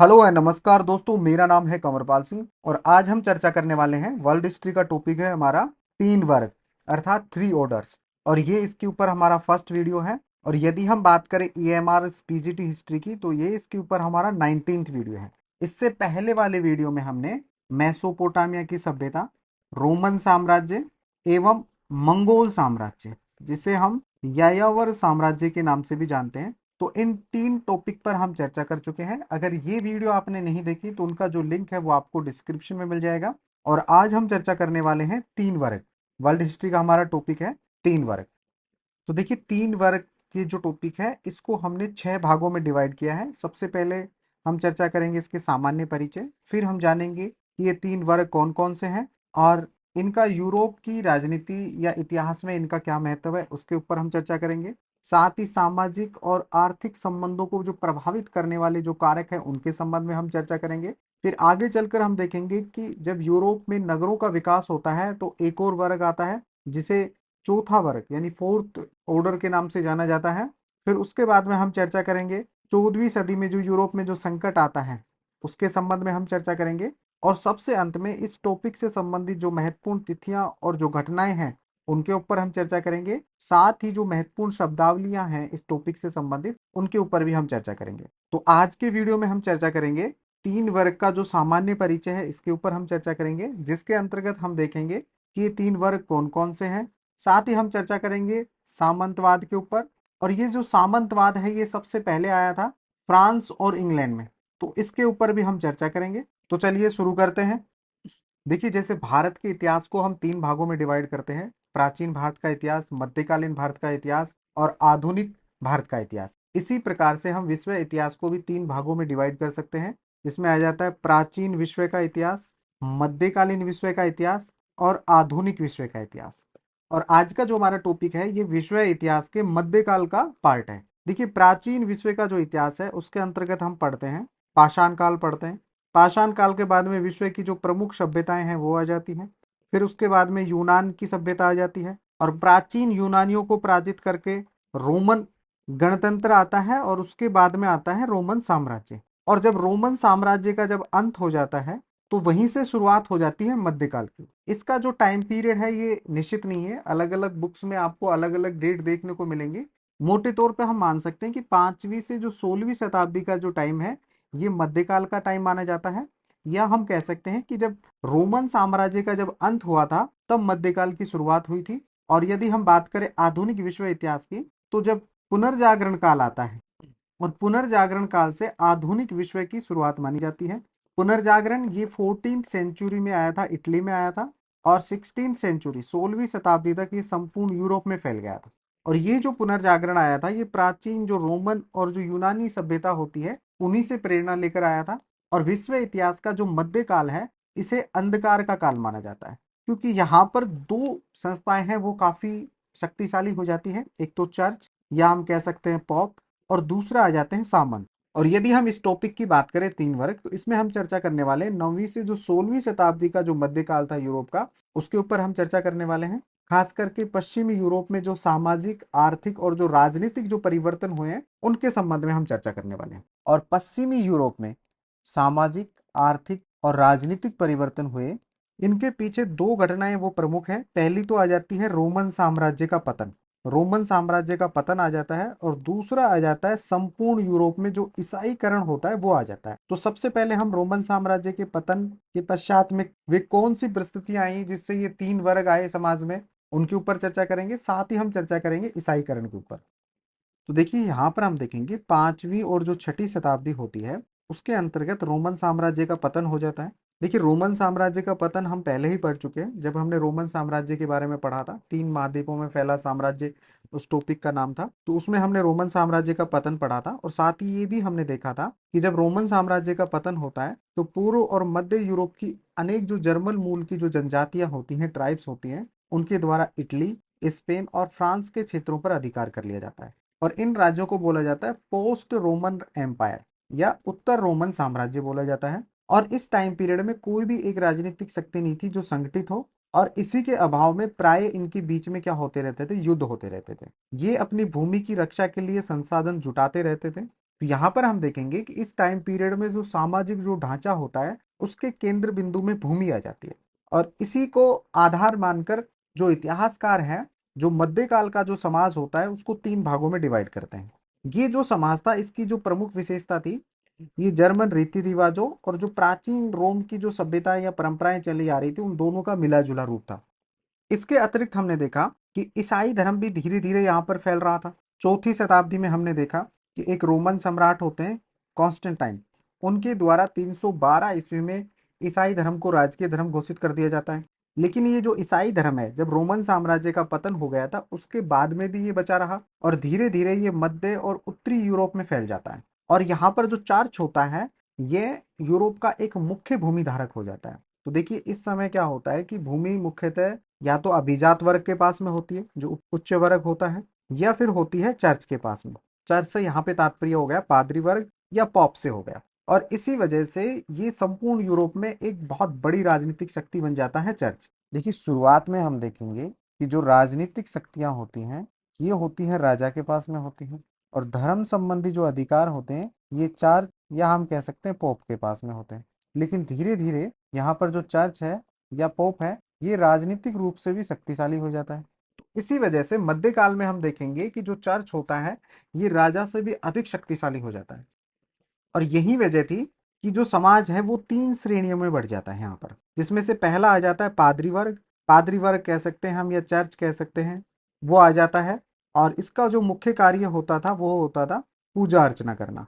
Hello and नमस्कार दोस्तों, मेरा नाम है कंवरपाल सिंह और आज हम चर्चा करने वाले हैं वर्ल्ड हिस्ट्री का टॉपिक है हमारा तीन वर्ग अर्थात थ्री ऑर्डर्स। और ये इसके ऊपर हमारा फर्स्ट वीडियो है। और यदि हम बात करें ईएमआर पीजीटी हिस्ट्री की तो ये इसके ऊपर हमारा 19th वीडियो है। इससे पहले वाले वीडियो में हमने मेसोपोटामिया की सभ्यता, रोमन साम्राज्य एवं मंगोल साम्राज्य, जिसे हम यायावर साम्राज्य के नाम से भी जानते हैं, तो इन तीन टॉपिक पर हम चर्चा कर चुके हैं। अगर ये वीडियो आपने नहीं देखी तो उनका जो लिंक है वो आपको डिस्क्रिप्शन में मिल जाएगा। और आज हम चर्चा करने वाले हैं तीन वर्ग। वर्ल्ड हिस्ट्री का हमारा टॉपिक है तीन वर्ग। तो देखिए, तीन वर्ग की जो टॉपिक है इसको हमने 6 भागों में डिवाइड किया है। सबसे पहले हम चर्चा करेंगे इसके सामान्य परिचय, फिर हम जानेंगे कि ये तीन वर्ग कौन कौन से हैं और इनका यूरोप की राजनीति या इतिहास में इनका क्या महत्व है उसके ऊपर हम चर्चा करेंगे। साथ ही सामाजिक और आर्थिक संबंधों को जो प्रभावित करने वाले जो कारक हैं उनके संबंध में हम चर्चा करेंगे। फिर आगे चलकर हम देखेंगे कि जब यूरोप में नगरों का विकास होता है तो एक और वर्ग आता है जिसे चौथा वर्ग यानी फोर्थ ऑर्डर के नाम से जाना जाता है। फिर उसके बाद में हम चर्चा करेंगे 14वीं सदी में जो यूरोप में जो संकट आता है उसके संबंध में हम चर्चा करेंगे। और सबसे अंत में इस टॉपिक से संबंधित जो महत्वपूर्ण तिथियां और जो घटनाएं हैं उनके ऊपर हम चर्चा करेंगे। साथ ही जो महत्वपूर्ण शब्दावलियां हैं इस टॉपिक से संबंधित उनके ऊपर भी हम चर्चा करेंगे। तो आज के वीडियो में हम चर्चा करेंगे तीन वर्ग का जो सामान्य परिचय है इसके ऊपर हम चर्चा करेंगे, जिसके अंतर्गत हम देखेंगे कि ये तीन वर्ग कौन कौन से हैं। साथ ही हम चर्चा करेंगे सामंतवाद के ऊपर। और ये जो सामंतवाद है ये सबसे पहले आया था फ्रांस और इंग्लैंड में, तो इसके ऊपर भी हम चर्चा करेंगे। तो चलिए शुरू करते हैं। देखिए, जैसे भारत के इतिहास को हम तीन भागों में डिवाइड करते हैं: प्राचीन भारत का इतिहास, मध्यकालीन भारत का इतिहास और आधुनिक भारत का इतिहास। इसी प्रकार से हम विश्व इतिहास को भी तीन भागों में डिवाइड कर सकते हैं। इसमें आ जाता है प्राचीन विश्व का इतिहास, मध्यकालीन विश्व का इतिहास और आधुनिक विश्व का इतिहास। और आज का जो हमारा टॉपिक है ये विश्व इतिहास के मध्यकाल का पार्ट है। देखिए, प्राचीन विश्व का जो इतिहास है उसके अंतर्गत हम पढ़ते हैं पाषाण काल पढ़ते हैं। पाषाण काल के बाद में विश्व की जो प्रमुख सभ्यताएं हैं वो आ जाती हैं। फिर उसके बाद में यूनान की सभ्यता आ जाती है और प्राचीन यूनानियों को पराजित करके रोमन गणतंत्र आता है और उसके बाद में आता है रोमन साम्राज्य। और जब रोमन साम्राज्य का जब अंत हो जाता है तो वहीं से शुरुआत हो जाती है मध्यकाल की। इसका जो टाइम पीरियड है ये निश्चित नहीं है, अलग अलग बुक्स में आपको अलग अलग डेट देखने को मिलेंगे। मोटे तौर पे हम मान सकते हैं कि 5वीं से जो 16वीं शताब्दी का जो टाइम है ये मध्यकाल का टाइम माना जाता है। या हम कह सकते हैं कि जब रोमन साम्राज्य का जब अंत हुआ था तब मध्यकाल की शुरुआत हुई थी। और यदि हम बात करें आधुनिक विश्व इतिहास की तो जब पुनर्जागरण काल आता है और पुनर्जागरण काल से आधुनिक विश्व की शुरुआत मानी जाती है। पुनर्जागरण ये 14th सेंचुरी में आया था, इटली में आया था और 16th सेंचुरी 16वीं शताब्दी तक ये संपूर्ण यूरोप में फैल गया था। और ये जो पुनर्जागरण आया था ये प्राचीन जो रोमन और जो यूनानी सभ्यता होती है उन्हीं से प्रेरणा लेकर आया था। और विश्व इतिहास का जो मध्यकाल है इसे अंधकार का काल माना जाता है, क्योंकि यहाँ पर दो संस्थाएं हैं वो काफी शक्तिशाली हो जाती है। एक तो चर्च या हम कह सकते हैं पॉप, और दूसरा आ जाते हैं सामंत। और यदि हम इस टॉपिक की बात करें तीन वर्ग, तो इसमें हम चर्चा करने वाले हैं 9वीं से जो 16वीं शताब्दी का जो मध्यकाल था यूरोप का, उसके ऊपर हम चर्चा करने वाले हैं। खास करके पश्चिमी यूरोप में जो सामाजिक, आर्थिक और जो राजनीतिक जो परिवर्तन हुए हैं उनके संबंध में हम चर्चा करने वाले हैं। और पश्चिमी यूरोप में सामाजिक, आर्थिक और राजनीतिक परिवर्तन हुए, इनके पीछे दो घटनाएं वो प्रमुख हैं। पहली तो आ जाती है रोमन साम्राज्य का पतन, रोमन साम्राज्य का पतन आ जाता है। और दूसरा आ जाता है संपूर्ण यूरोप में जो ईसाईकरण होता है वो आ जाता है। तो सबसे पहले हम रोमन साम्राज्य के पतन के पश्चात में वे कौन सी परिस्थितियां आई जिससे ये तीन वर्ग आए समाज में, उनके ऊपर चर्चा करेंगे। साथ ही हम चर्चा करेंगे ईसाईकरण के ऊपर। तो देखिए, यहाँ पर हम देखेंगे 5वीं और जो 6ठी शताब्दी होती है उसके अंतर्गत रोमन साम्राज्य का पतन हो जाता है। देखिए, रोमन साम्राज्य का पतन हम पहले ही पढ़ चुके हैं जब हमने रोमन साम्राज्य के बारे में पढ़ा था। 3 महाद्वीपों में फैला साम्राज्य उस टॉपिक का नाम था, तो उसमें हमने रोमन साम्राज्य का पतन पढ़ा था। और साथ ही ये भी हमने देखा था कि जब रोमन साम्राज्य का पतन होता है तो पूर्व और मध्य यूरोप की अनेक जो जर्मन मूल की जो जनजातियां होती हैं, ट्राइब्स होती हैं, उनके द्वारा इटली, स्पेन और फ्रांस के क्षेत्रों पर अधिकार कर लिया जाता है। और इन राज्यों को बोला जाता है पोस्ट रोमन एम्पायर या उत्तर रोमन साम्राज्य बोला जाता है। और इस टाइम पीरियड में कोई भी एक राजनीतिक शक्ति नहीं थी जो संगठित हो, और इसी के अभाव में प्राय इनके बीच में क्या होते रहते थे, युद्ध होते रहते थे। ये अपनी भूमि की रक्षा के लिए संसाधन जुटाते रहते थे तो यहाँ पर हम देखेंगे कि इस टाइम पीरियड में जो सामाजिक जो ढांचा होता है उसके केंद्र बिंदु में भूमि आ जाती है, और इसी को आधार मानकर जो इतिहासकार हैं जो मध्यकाल का जो समाज होता है उसको तीन भागों में डिवाइड करते हैं। ये जो समाज था इसकी जो प्रमुख विशेषता थी, ये जर्मन रीति रिवाजों और जो प्राचीन रोम की जो सभ्यता या परंपराएं चली आ रही थी उन दोनों का मिला जुला रूप था। इसके अतिरिक्त हमने देखा कि ईसाई धर्म भी धीरे धीरे यहाँ पर फैल रहा था। चौथी शताब्दी में हमने देखा कि एक रोमन सम्राट होते हैं कॉन्स्टेंटाइन, उनके द्वारा 312 ईस्वी में ईसाई धर्म को राजकीय धर्म घोषित कर दिया जाता है। लेकिन ये जो ईसाई धर्म है जब रोमन साम्राज्य का पतन हो गया था उसके बाद में भी ये बचा रहा, और धीरे धीरे ये मध्य और उत्तरी यूरोप में फैल जाता है। और यहाँ पर जो चर्च होता है ये यूरोप का एक मुख्य भूमि धारक हो जाता है। तो देखिए इस समय क्या होता है कि भूमि मुख्यतः या तो अभिजात वर्ग के पास में होती है जो उच्च वर्ग होता है, या फिर होती है चर्च के पास में। चर्च से यहाँ पे तात्पर्य हो गया पादरी वर्ग या पॉप से हो गया, और इसी वजह से ये संपूर्ण यूरोप में एक बहुत बड़ी राजनीतिक शक्ति बन जाता है चर्च। देखिए शुरुआत में हम देखेंगे कि जो राजनीतिक शक्तियां होती हैं ये होती हैं राजा के पास में होती हैं, और धर्म संबंधी जो अधिकार होते हैं ये चर्च या हम कह सकते हैं पोप के पास में होते हैं। लेकिन धीरे धीरे यहाँ पर जो चर्च है या पोप है ये राजनीतिक रूप से भी शक्तिशाली हो जाता है। तो इसी वजह से मध्यकाल में हम देखेंगे कि जो चर्च होता है ये राजा से भी अधिक शक्तिशाली हो जाता है, और यही वजह थी कि जो समाज है वो तीन श्रेणियों में बढ़ जाता है यहाँ पर, जिसमें से पहला आ जाता है पादरी वर्ग। पादरी वर्ग कह सकते हैं हम या चर्च कह सकते हैं, वो आ जाता है, और इसका जो मुख्य कार्य होता था वो होता था पूजा अर्चना करना,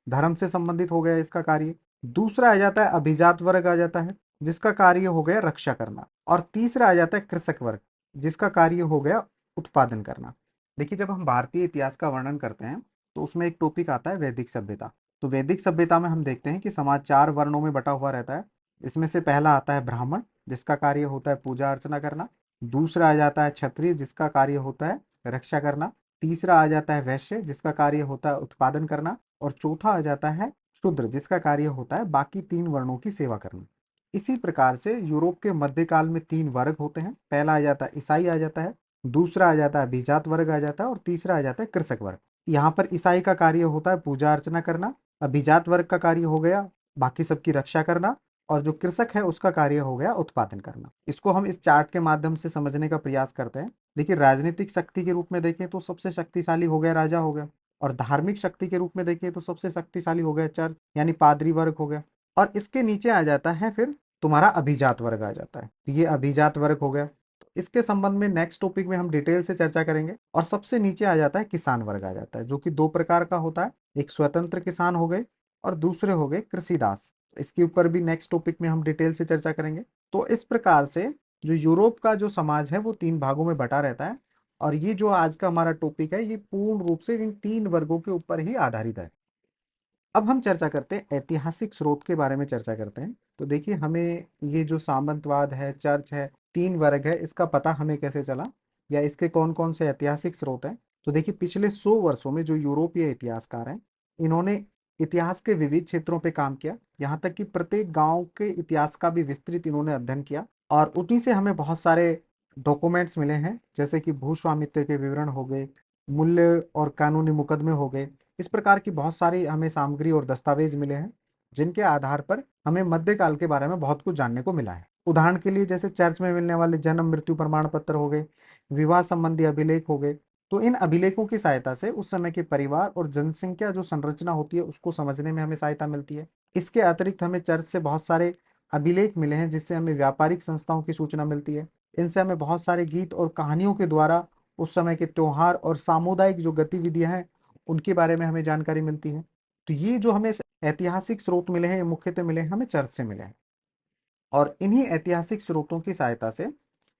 धर्म से संबंधित हो गया इसका कार्य। दूसरा आ जाता है अभिजात वर्ग आ जाता है जिसका कार्य हो गया रक्षा करना, और तीसरा आ जाता है कृषक वर्ग जिसका कार्य हो गया उत्पादन करना। देखिए जब हम भारतीय इतिहास का वर्णन करते हैं तो उसमें एक टॉपिक आता है वैदिक सभ्यता। तो वैदिक सभ्यता में हम देखते हैं कि समाज चार वर्णों में बटा हुआ रहता है। इसमें से पहला आता है ब्राह्मण जिसका कार्य होता है पूजा अर्चना करना। दूसरा आ जाता है क्षत्रिय जिसका कार्य होता है रक्षा करना। तीसरा आ जाता है वैश्य जिसका कार्य होता है उत्पादन करना। और चौथा आ जाता है शूद्र जिसका कार्य होता है बाकी तीन वर्णों की सेवा करना। इसी प्रकार से यूरोप के मध्यकाल में तीन वर्ग होते हैं। पहला आ जाता है ईसाई आ जाता है, दूसरा आ जाता है अभिजात वर्ग आ जाता है, और तीसरा आ जाता है कृषक वर्ग। यहाँ पर ईसाई का कार्य होता है पूजा अर्चना करना, अभिजात वर्ग का कार्य हो गया बाकी सबकी रक्षा करना, और जो कृषक है उसका कार्य हो गया उत्पादन करना। इसको हम इस चार्ट के माध्यम से समझने का प्रयास करते हैं। देखिए राजनीतिक शक्ति के रूप में देखें तो सबसे शक्तिशाली हो गया राजा हो गया, और धार्मिक शक्ति के रूप में देखें तो सबसे शक्तिशाली हो गया चर्च यानी पादरी वर्ग हो गया, और इसके नीचे आ जाता है फिर तुम्हारा अभिजात वर्ग आ जाता है। तो ये अभिजात वर्ग हो गया। तो इसके संबंध में नेक्स्ट टॉपिक में हम डिटेल से चर्चा करेंगे। और सबसे नीचे आ जाता है किसान वर्ग आ जाता है जो कि दो प्रकार का होता है, एक स्वतंत्र किसान हो गए और दूसरे हो गए कृषिदास। इसके ऊपर भी नेक्स्ट टॉपिक में हम डिटेल से चर्चा करेंगे। तो इस प्रकार से जो यूरोप का जो समाज है वो तीन भागों में बटा रहता है, और ये जो आज का हमारा टॉपिक है ये पूर्ण रूप से इन तीन वर्गों के ऊपर ही आधारित है। अब हम चर्चा करते हैं ऐतिहासिक स्रोत के बारे में चर्चा करते हैं। तो देखिए हमें ये जो सामंतवाद है चर्च है तीन वर्ग है इसका पता हमें कैसे चला, या इसके कौन कौन से ऐतिहासिक स्रोत हैं। तो देखिए पिछले 100 वर्षों में जो यूरोपीय इतिहासकार हैं इन्होंने इतिहास के विविध क्षेत्रों पे काम किया, यहाँ तक कि प्रत्येक गांव के इतिहास का भी विस्तृत इन्होंने अध्ययन किया, और उन्हीं से हमें बहुत सारे डॉक्यूमेंट्स मिले हैं जैसे कि भूस्वामित्व के विवरण हो गए, मूल्य और कानूनी मुकदमे हो गए। इस प्रकार की बहुत सारी हमें सामग्री और दस्तावेज मिले हैं जिनके आधार पर हमें मध्यकाल के बारे में बहुत कुछ जानने को मिला है। उदाहरण के लिए जैसे चर्च में मिलने वाले जन्म मृत्यु प्रमाण पत्र हो गए, विवाह संबंधी अभिलेख हो गए। तो इन अभिलेखों की सहायता से उस समय के परिवार और जनसंख्या जो संरचना होती है उसको समझने में हमें सहायता मिलती है। इसके अतिरिक्त हमें चर्च से बहुत सारे अभिलेख मिले हैं जिससे हमें व्यापारिक संस्थाओं की सूचना मिलती है। इनसे हमें बहुत सारे गीत और कहानियों के द्वारा उस समय के त्योहार और सामुदायिक जो गतिविधियां हैं उनके बारे में हमें जानकारी मिलती है। तो ये जो हमें ऐतिहासिक स्रोत मिले हैं ये मुख्यतः मिले हैं हमें चर्च से मिले हैं, और इन्हीं ऐतिहासिक स्रोतों की सहायता से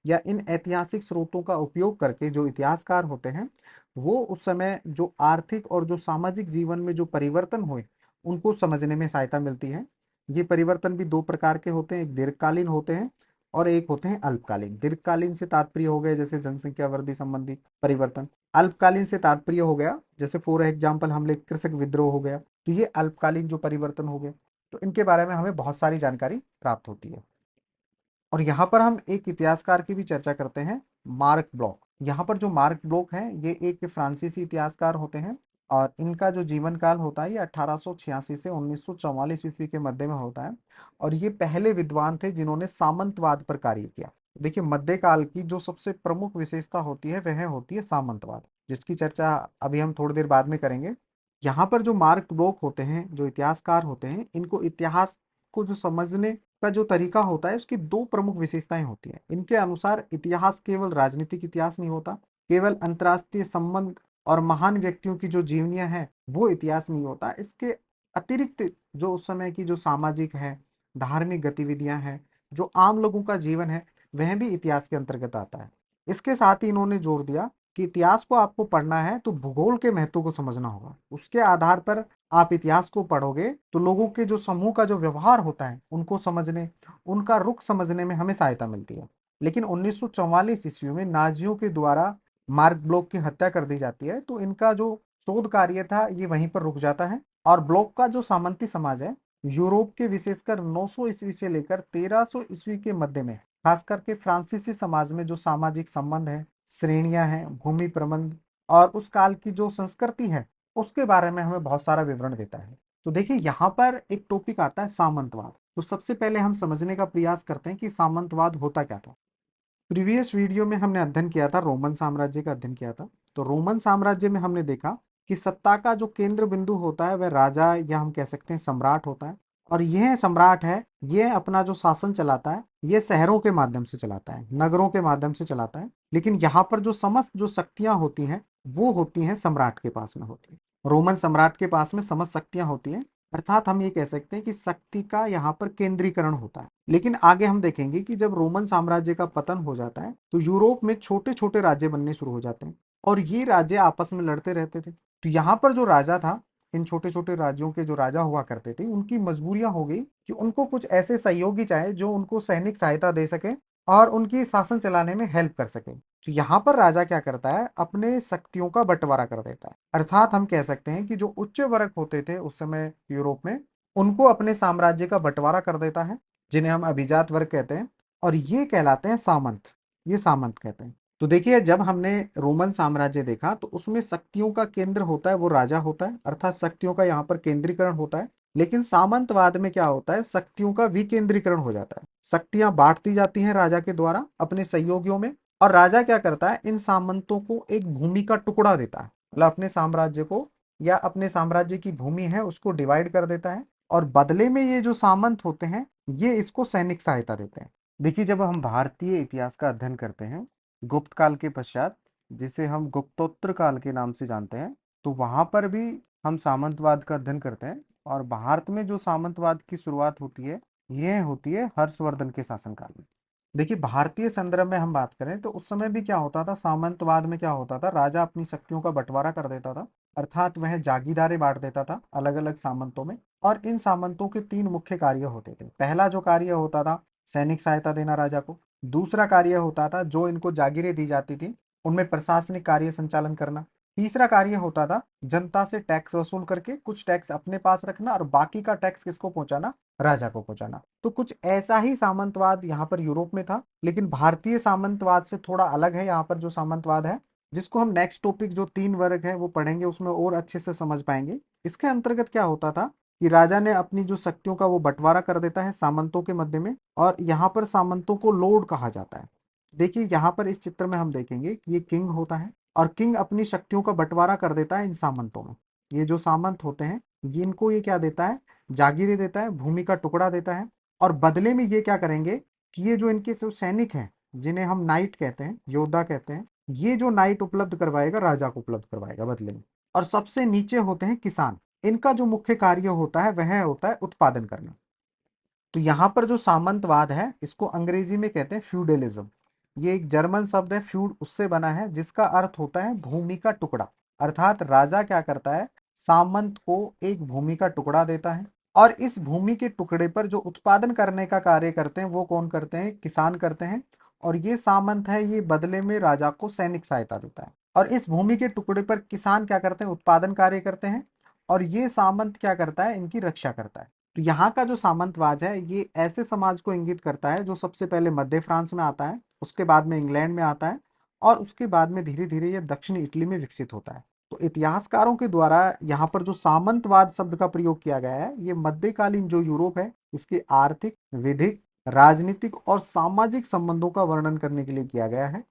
या इन ऐतिहासिक स्रोतों का उपयोग करके जो इतिहासकार होते हैं वो उस समय जो आर्थिक और जो सामाजिक जीवन में जो परिवर्तन हुए उनको समझने में सहायता मिलती है। ये परिवर्तन भी दो प्रकार के होते हैं, एक दीर्घकालीन होते हैं और एक होते हैं अल्पकालीन। दीर्घकालीन से तात्पर्य हो गया जैसे जनसंख्या वृद्धि संबंधी परिवर्तन। अल्पकालीन से तात्पर्य हो गया जैसे फॉर एग्जाम्पल हम ले कृषक विद्रोह हो गया। तो ये अल्पकालीन जो परिवर्तन हो गए, तो इनके बारे में हमें बहुत सारी जानकारी प्राप्त होती है। और यहाँ पर हम एक इतिहासकार की भी चर्चा करते हैं, मार्क ब्लॉक। यहाँ पर जो मार्क ब्लॉक हैं ये एक फ्रांसीसी इतिहासकार होते हैं और इनका जो जीवन काल होता है ये 1886 से 1944 ईस्वी के मध्य में होता है। और ये पहले विद्वान थे जिन्होंने सामंतवाद पर कार्य किया। देखिए मध्यकाल की जो सबसे प्रमुख विशेषता होती है वह होती है सामंतवाद, जिसकी चर्चा अभी हम थोड़ी देर बाद में करेंगे। यहाँ पर जो मार्क ब्लॉक होते हैं, जो इतिहासकार होते हैं, इनको इतिहास को जो समझने का जो तरीका होता है उसकी दो प्रमुख विशेषताएं होती हैं। इनके अनुसार इतिहास केवल राजनीतिक इतिहास नहीं होता, केवल अंतर्राष्ट्रीय संबंध और महान व्यक्तियों की जो जीवनियां हैं वो इतिहास नहीं होता। इसके अतिरिक्त जो उस समय की जो सामाजिक है, धार्मिक गतिविधियां हैं, जो आम लोगों का जीवन है, वह भी इतिहास के अंतर्गत आता है। इसके साथ ही इन्होंने जोर दिया कि इतिहास को आपको पढ़ना है तो भूगोल के महत्व को समझना होगा। उसके आधार पर आप इतिहास को पढ़ोगे तो लोगों के जो समूह का जो व्यवहार होता है उनको समझने, उनका रुख समझने में हमें सहायता मिलती है। लेकिन 1944 ईस्वी में नाजियों के द्वारा मार्क ब्लॉक की हत्या कर दी जाती है, तो इनका जो शोध कार्य था ये वहीं पर रुक जाता है। और ब्लॉक का जो सामंती समाज है यूरोप के विशेषकर 900 ईस्वी से लेकर 1300 ईस्वी के मध्य में, खास करके फ्रांसीसी समाज में जो सामाजिक संबंध है, श्रेणियां हैं, भूमि प्रबंध और उस काल की जो संस्कृति है उसके बारे में हमें बहुत सारा विवरण देता है। तो देखिए यहाँ पर एक टॉपिक आता है सामंतवाद। तो सबसे पहले हम समझने का प्रयास करते हैं कि सामंतवाद होता क्या था। प्रीवियस वीडियो में हमने अध्ययन किया था, रोमन साम्राज्य का अध्ययन किया था। तो रोमन साम्राज्य में हमने देखा कि सत्ता का जो केंद्र बिंदु होता है वह राजा या हम कह सकते हैं सम्राट होता है। और यह सम्राट है, यह अपना जो शासन चलाता है यह शहरों के माध्यम से चलाता है, नगरों के माध्यम से चलाता है। लेकिन यहाँ पर जो समस्त जो शक्तियां होती हैं वो होती हैं सम्राट के पास में होती है। रोमन सम्राट के पास में समस्त शक्तियां होती हैं, अर्थात हम ये कह सकते हैं कि शक्ति का यहाँ पर केंद्रीकरण होता है। लेकिन आगे हम देखेंगे कि जब रोमन साम्राज्य का पतन हो जाता है तो यूरोप में छोटे छोटे राज्य बनने शुरू हो जाते हैं और ये राज्य आपस में लड़ते रहते थे। तो यहाँ पर जो राजा था, इन छोटे छोटे राज्यों के जो राजा हुआ करते थे, उनकी मजबूरियां हो गई कि उनको कुछ ऐसे सहयोगी चाहिए जो उनको सैनिक सहायता दे सके और उनकी शासन चलाने में हेल्प कर सके। तो यहाँ पर राजा क्या करता है, अपने शक्तियों का बंटवारा कर देता है। अर्थात हम कह सकते हैं कि जो उच्च वर्ग होते थे उस समय यूरोप में, उनको अपने साम्राज्य का बंटवारा कर देता है, जिन्हें हम अभिजात वर्ग कहते हैं। और ये कहलाते हैं सामंत, ये सामंत कहते हैं। तो देखिए जब हमने रोमन साम्राज्य देखा तो उसमें शक्तियों का केंद्र होता है वो राजा होता है, अर्थात शक्तियों का यहाँ पर केंद्रीकरण होता है। लेकिन सामंतवाद में क्या होता है, शक्तियों का विकेंद्रीकरण हो जाता है। शक्तियां बांट दी जाती हैं राजा के द्वारा अपने सहयोगियों में। और राजा क्या करता है, इन सामंतों को एक भूमि का टुकड़ा देता है, मतलब अपने साम्राज्य को या अपने साम्राज्य की भूमि है उसको डिवाइड कर देता है। और बदले में ये जो सामंत होते हैं ये इसको सैनिक सहायता देते हैं। देखिए जब हम भारतीय इतिहास का अध्ययन करते हैं गुप्त काल के पश्चात, जिसे हम गुप्तोत्तर काल के नाम से जानते हैं, तो वहां पर भी हम सामंतवाद का अध्ययन करते हैं। और भारत में जो सामंतवाद की शुरुआत होती है यह होती है हर्षवर्धन के शासनकाल में। देखिए भारतीय संदर्भ में हम बात करें तो उस समय भी क्या होता था, सामंतवाद में क्या होता था, राजा अपनी शक्तियों का बंटवारा कर देता था, अर्थात वह जागीरदारें बांट देता था अलग अलग सामंतों में। और इन सामंतों के तीन मुख्य कार्य होते थे। पहला जो कार्य होता था सैनिक सहायता देना राजा को। दूसरा कार्य होता था जो इनको जागीरें दी जाती थी उनमें प्रशासनिक कार्य संचालन करना। तीसरा कार्य होता था जनता से टैक्स वसूल करके कुछ टैक्स अपने पास रखना और बाकी का टैक्स किसको पहुंचाना, राजा को पहुंचाना। तो कुछ ऐसा ही सामंतवाद यहाँ पर यूरोप में था। लेकिन भारतीय सामंतवाद से थोड़ा अलग है यहाँ पर जो सामंतवाद है, जिसको हम नेक्स्ट टॉपिक जो तीन वर्ग है वो पढ़ेंगे, उसमें और अच्छे से समझ पाएंगे। इसके अंतर्गत क्या होता था कि राजा ने अपनी जो शक्तियों का वो बंटवारा कर देता है सामंतों के मध्य में, और यहाँ पर सामंतों को लॉर्ड कहा जाता है। देखिए यहाँ पर इस चित्र में हम देखेंगे कि ये किंग होता है और किंग अपनी शक्तियों का बंटवारा कर देता है इन सामंतों में। ये जो सामंत होते हैं ये इनको ये क्या देता है, जागीरें देता है, भूमि का टुकड़ा देता है। और बदले में ये क्या करेंगे कि ये जो इनके जो सैनिक हैं, जिन्हें हम नाइट कहते हैं, योद्धा कहते हैं, ये जो नाइट उपलब्ध करवाएगा राजा को उपलब्ध करवाएगा बदले में। और सबसे नीचे होते हैं किसान। इनका जो मुख्य कार्य होता है वह होता है उत्पादन करना। तो यहाँ पर जो सामंतवाद है इसको अंग्रेजी में कहते हैं फ्यूडलिज्म। ये एक जर्मन शब्द है फ्यूड, उससे बना है, जिसका अर्थ होता है भूमि का टुकड़ा। अर्थात राजा क्या करता है, सामंत को एक भूमि का टुकड़ा देता है और इस भूमि के टुकड़े पर जो उत्पादन करने का कार्य करते हैं वो कौन करते हैं, किसान करते हैं। और ये सामंत है ये बदले में राजा को सैनिक सहायता देता है। और इस भूमि के टुकड़े पर किसान क्या करते हैं, उत्पादन कार्य करते हैं। और ये सामंत क्या करता है, इनकी रक्षा करता है। तो यहाँ का जो सामंतवाद है ये ऐसे समाज को इंगित करता है जो सबसे पहले मध्य फ्रांस में आता है, उसके बाद में इंग्लैंड में आता है और उसके बाद में धीरे धीरे ये दक्षिण इटली में विकसित होता है। तो इतिहासकारों के द्वारा यहाँ पर जो सामंतवाद शब्द का प्रयोग किया गया है, ये मध्यकालीन जो यूरोप है इसके आर्थिक, विधिक, राजनीतिक और सामाजिक संबंधों का वर्णन करने के लिए किया गया है।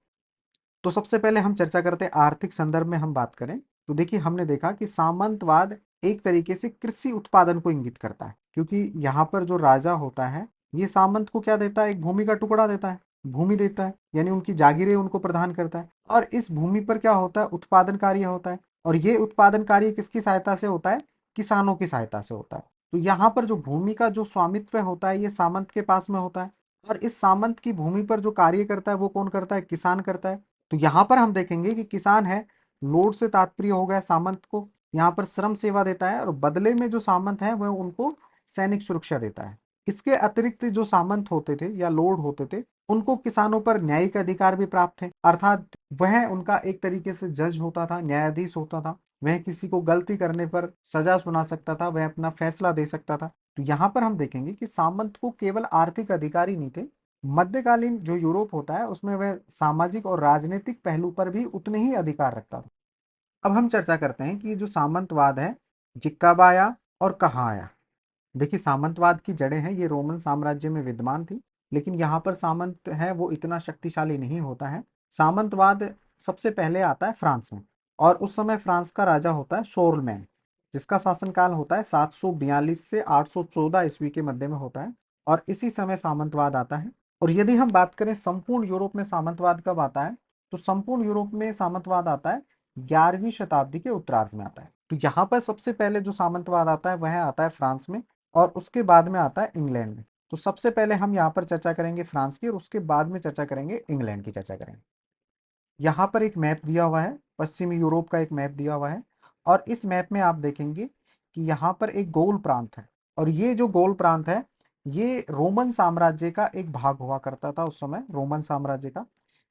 तो सबसे पहले हम चर्चा करते हैं आर्थिक संदर्भ में हम बात करें तो देखिए हमने देखा कि सामंतवाद एक तरीके से कृषि उत्पादन को इंगित करता है, क्योंकि यहाँ पर जो राजा होता है ये सामंत को क्या देता है, एक भूमि का टुकड़ा देता है, भूमि देता है, यानी उनकी जागीरें उनको प्रदान करता है और इस भूमि पर क्या होता है, उत्पादन कार्य होता है और ये उत्पादन कार्य किसकी सहायता से होता है, किसानों की सहायता से होता है। तो यहाँ पर जो भूमि का जो स्वामित्व होता है ये सामंत के पास में होता है और इस सामंत की भूमि पर जो कार्य करता है वो कौन करता है, किसान करता है। तो यहाँ पर हम देखेंगे कि किसान है, लोड से तात्पर्य हो गया सामंत को, यहाँ पर श्रम सेवा देता है और बदले में जो सामंत है वह उनको सैनिक सुरक्षा देता है। इसके अतिरिक्त जो सामंत होते थे या लोड होते थे उनको किसानों पर न्यायिक अधिकार भी प्राप्त थे, अर्थात वह उनका एक तरीके से जज होता था, न्यायाधीश होता था, वह किसी को गलती करने पर सजा सुना सकता था, वह अपना फैसला दे सकता था। तो यहाँ पर हम देखेंगे कि सामंत को केवल आर्थिक अधिकार ही नहीं थे, मध्यकालीन जो यूरोप होता है उसमें वह सामाजिक और राजनीतिक पहलू पर भी उतने ही अधिकार रखता था। अब हम चर्चा करते हैं कि ये जो सामंतवाद है ये कब आया और कहाँ आया। देखिए सामंतवाद की जड़ें हैं ये रोमन साम्राज्य में विद्यमान थी, लेकिन यहाँ पर सामंत है वो इतना शक्तिशाली नहीं होता है। सामंतवाद सबसे पहले आता है फ्रांस में और उस समय फ्रांस का राजा होता है शोरलमैन, जिसका शासनकाल होता है 742 से 814 ईस्वी के मध्य में होता है और इसी समय सामंतवाद आता है। और यदि हम बात करें संपूर्ण यूरोप में सामंतवाद कब आता है, तो संपूर्ण यूरोप में सामंतवाद आता है 11वीं शताब्दी के उत्तरार्ध में आता है। तो यहाँ पर सबसे पहले जो सामंतवाद आता है वह आता है फ्रांस में और उसके बाद में आता है इंग्लैंड में। तो सबसे पहले हम यहाँ पर चर्चा करेंगे फ्रांस की और उसके बाद में चर्चा करेंगे इंग्लैंड की चर्चा करेंगे। यहाँ पर एक मैप दिया हुआ है, पश्चिमी यूरोप का एक मैप दिया हुआ है और इस मैप में आप देखेंगे कि यहाँ पर एक गोल प्रांत है और ये जो गोल प्रांत है ये रोमन साम्राज्य का एक भाग हुआ करता था उस समय, रोमन साम्राज्य का।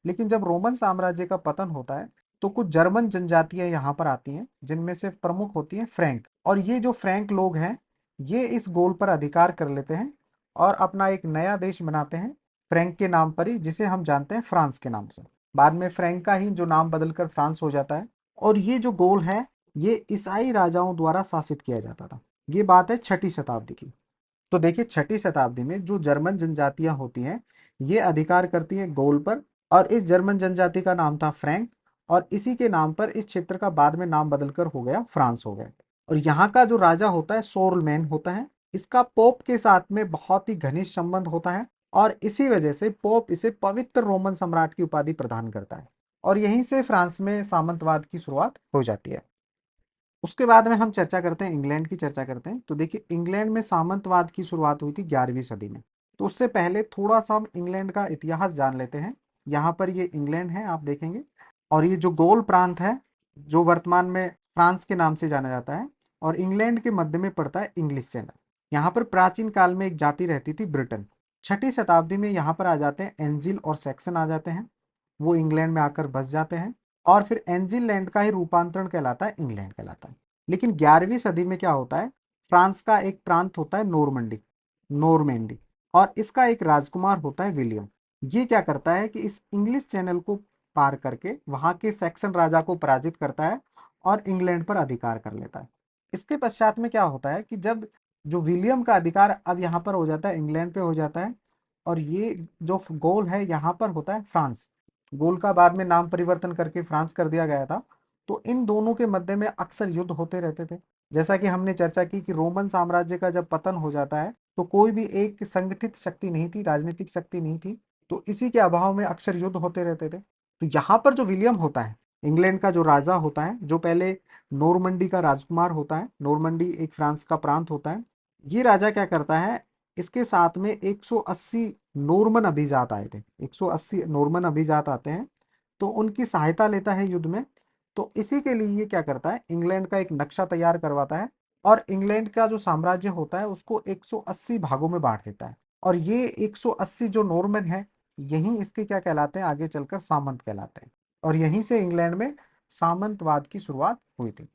लेकिन जब रोमन साम्राज्य का पतन होता है तो कुछ जर्मन जनजातियां यहाँ पर आती हैं जिनमें से प्रमुख होती हैं फ्रैंक, और ये जो फ्रैंक लोग हैं ये इस गोल पर अधिकार कर लेते हैं और अपना एक नया देश बनाते हैं फ्रैंक के नाम पर ही, जिसे हम जानते हैं फ्रांस के नाम से। बाद में फ्रैंक का ही जो नाम बदलकर फ्रांस हो जाता है और ये जो गोल है ये ईसाई राजाओं द्वारा शासित किया जाता था। ये बात है 6ठी शताब्दी की। तो देखिए 6ठी शताब्दी में जो जर्मन जनजातियां होती हैं ये अधिकार करती हैं गोल पर और इस जर्मन जनजाति का नाम था फ्रैंक और इसी के नाम पर इस क्षेत्र का बाद में नाम बदलकर हो गया फ्रांस हो गया। और यहाँ का जो राजा होता है सोर्लमैन होता है, इसका पोप के साथ में बहुत ही घनिष्ठ संबंध होता है और इसी वजह से पोप इसे पवित्र रोमन सम्राट की उपाधि प्रदान करता है और यहीं से फ्रांस में सामंतवाद की शुरुआत हो जाती है। उसके बाद में हम चर्चा करते हैं इंग्लैंड की चर्चा करते हैं। तो देखिए इंग्लैंड में सामंतवाद की शुरुआत हुई थी 11वीं सदी में। तो उससे पहले थोड़ा सा हम इंग्लैंड का इतिहास जान लेते हैं। यहाँ पर ये इंग्लैंड है आप देखेंगे और ये जो गोल प्रांत है जो वर्तमान में फ्रांस के नाम से जाना जाता है और इंग्लैंड के मध्य में पड़ता है इंग्लिश चैनल। यहाँ पर प्राचीन काल में एक जाति रहती थी ब्रिटेन। 6ठी शताब्दी में यहाँ पर आ जाते हैं एंजिल और सैक्सन आ जाते हैं, वो इंग्लैंड में आकर बस जाते हैं और फिर एंजिल लैंड का ही रूपांतरण कहलाता है इंग्लैंड कहलाता है। लेकिन 11वीं सदी में क्या होता है, फ्रांस का एक प्रांत होता है नॉर्मंडी, नॉर्मेंडी, और इसका एक राजकुमार होता है विलियम। ये क्या करता है कि इस इंग्लिश चैनल को पार करके वहां के सैक्सन राजा को पराजित करता है और इंग्लैंड पर अधिकार कर लेता है। इसके पश्चात में क्या होता है कि जब जो विलियम का अधिकार अब यहाँ पर हो जाता है, इंग्लैंड पे हो जाता है और ये जो गोल है यहाँ पर होता है फ्रांस। गोल का बाद में नाम परिवर्तन करके फ्रांस कर दिया गया था। तो इन दोनों के मध्य में अक्सर युद्ध होते रहते थे। जैसा कि हमने चर्चा की कि रोमन साम्राज्य का जब पतन हो जाता है तो कोई भी एक संगठित शक्ति नहीं थी, राजनीतिक शक्ति नहीं थी, तो इसी के अभाव में अक्सर युद्ध होते रहते थे। तो यहाँ पर जो विलियम होता है इंग्लैंड का जो राजा होता है, जो पहले नॉर्मंडी का राजकुमार होता है, नॉर्मंडी एक फ्रांस का प्रांत होता है, ये राजा क्या करता है, इसके साथ में 180 नॉर्मन अभिजात आए थे, 180 नॉर्मन अभिजात आते हैं तो उनकी सहायता लेता है युद्ध में। तो इसी के लिए ये क्या करता है, इंग्लैंड का एक नक्शा तैयार करवाता है और इंग्लैंड का जो साम्राज्य होता है उसको 180 भागों में बांट देता है और ये 180 जो नॉर्मन है यही इसके क्या कहलाते हैं, आगे चलकर सामंत कहलाते हैं और यहीं से इंग्लैंड में सामंतवाद की शुरुआत हुई थी।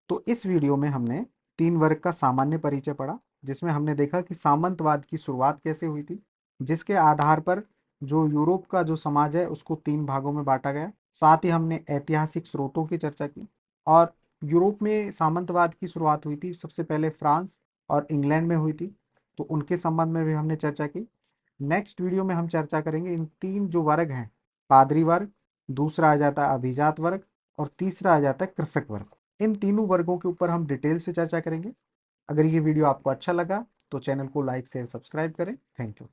तो इस वीडियो में हमने 3 वर्ग का सामान्य परिचय पढ़ा, जिसमें हमने देखा कि सामंतवाद की शुरुआत कैसे हुई थी, जिसके आधार पर जो यूरोप का जो समाज है उसको 3 भागों में बांटा गया। साथ ही हमने ऐतिहासिक स्रोतों की चर्चा की, और यूरोप में सामंतवाद की शुरुआत हुई थी, सबसे पहले फ्रांस और इंग्लैंड में हुई थी, तो उनके संबंध में भी हमने चर्चा की। नेक्स्ट वीडियो में हम चर्चा करेंगे इन तीन जो वर्ग हैं, पादरी वर्ग, दूसरा आ जाता है अभिजात वर्ग और तीसरा आ जाता है कृषक वर्ग। इन तीनों वर्गों के ऊपर हम डिटेल से चर्चा करेंगे। अगर ये वीडियो आपको अच्छा लगा तो चैनल को लाइक शेयर सब्सक्राइब करें। Thank you.